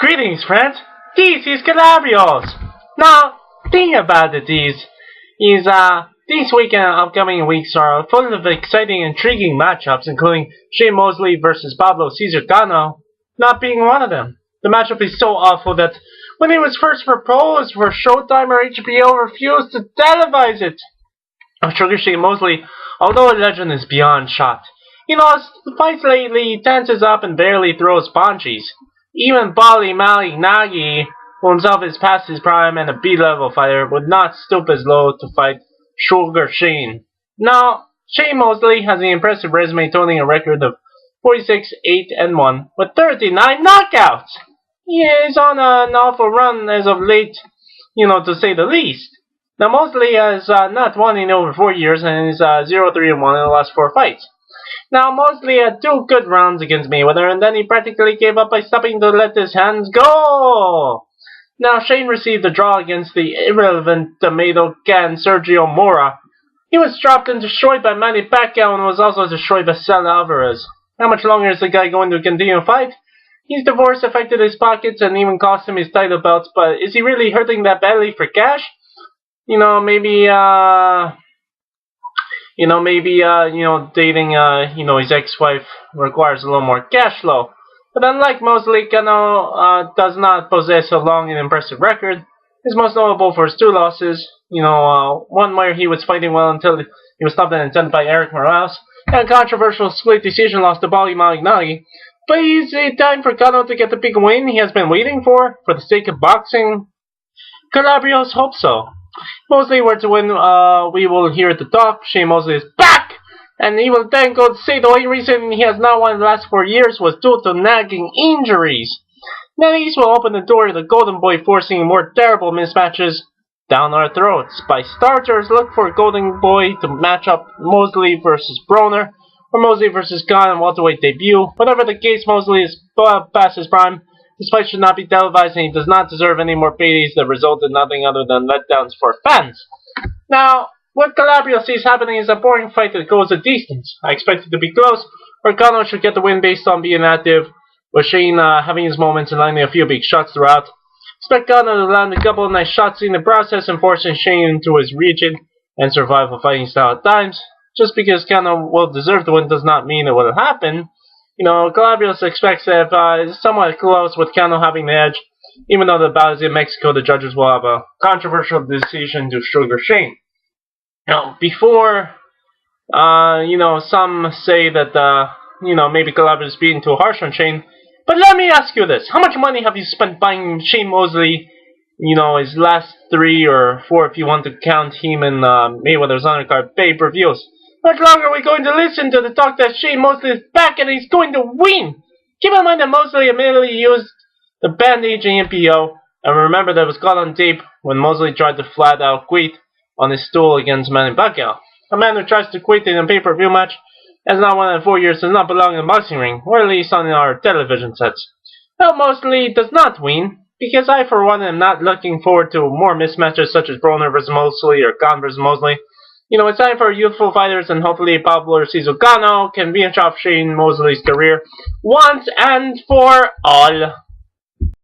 Greetings, friends. This is Calabrios. Now, think about it, these weekend and upcoming weeks are full of exciting, intriguing matchups, including Shane Mosley versus Pablo Cesar Cano, not being one of them. The matchup is so awful that when it was first proposed for Showtime or HBO refused to televise it. Sugar Shane Mosley, although a legend, is beyond shot. He lost the fights lately, he tenses up and barely throws punches. Even Bali Malignaggi, who himself is past his prime and a B-level fighter, would not stoop as low to fight Sugar Shane. Now, Shane Mosley has an impressive resume totaling a record of 46-8-1 with 39 knockouts. He is on an awful run as of late, to say the least. Now, Mosley has not won in over 4 years and is 0-3-1 in the last 4 fights. Now, Mosley had 2 good rounds against Mayweather, and then he practically gave up by stopping to let his hands go. Now, Shane received a draw against the irrelevant tomato can Sergio Mora. He was dropped and destroyed by Manny Pacquiao and was also destroyed by Sal Alvarez. How much longer is the guy going to continue to fight? His divorce affected his pockets and even cost him his title belts, but is he really hurting that badly for cash? Maybe dating, his ex-wife requires a little more cash flow. But unlike Mosley, Cano does not possess a long and impressive record. He's most notable for his 2 losses. One where he was fighting well until he was stopped and attended by Eric Morales, and a controversial split decision loss to Bali Malignaggi. But is it time for Cano to get the big win he has been waiting for the sake of boxing? Calabrios hope so. If Mosley were to win, we will hear the talk. Shane Mosley is back! And he will then go to say the only reason he has not won the last 4 years was due to nagging injuries. Now these will open the door to the Golden Boy forcing more terrible mismatches down our throats. By starters, look for Golden Boy to match up Mosley versus Broner, or Mosley versus Khan in welterweight debut. Whatever the case, Mosley is past his prime. This fight should not be televised, and he does not deserve any more paydays that result in nothing other than letdowns for fans. Now, what Calabria sees happening is a boring fight that goes a distance. I expect it to be close, where Cano should get the win based on being active, with Shane having his moments and landing a few big shots throughout. Expect Cano to land a couple of nice shots in the process and forcing Shane into his rigid and survival fighting style at times. Just because Cano will deserve the win does not mean it will happen. Calabrios expects that it's somewhat close with Cano having the edge. Even though the bout is in Mexico, the judges will have a controversial decision to Sugar Shane. Before, some say that, maybe Calabrios is being too harsh on Shane. But let me ask you this. How much money have you spent buying Shane Mosley, his last 3 or 4 if you want to count him and Mayweather's undercard pay-per-views? How much longer are we going to listen to the talk that Shane Mosley is back and he's going to win? Keep in mind that Mosley immediately used the bandage in MPO, and remember that it was caught on tape when Mosley tried to flat out quit on his stool against Manny Pacquiao. A man who tries to quit in a pay-per-view match has not won in 4 years does not belong in a boxing ring, or at least on our television sets. Well, Mosley does not win, because I for one am not looking forward to more mismatches such as Broner vs. Mosley or Khan vs. Mosley. It's time for youthful fighters, and hopefully Pablo Cesar Cano can finish off Shane Mosley's career once and for all.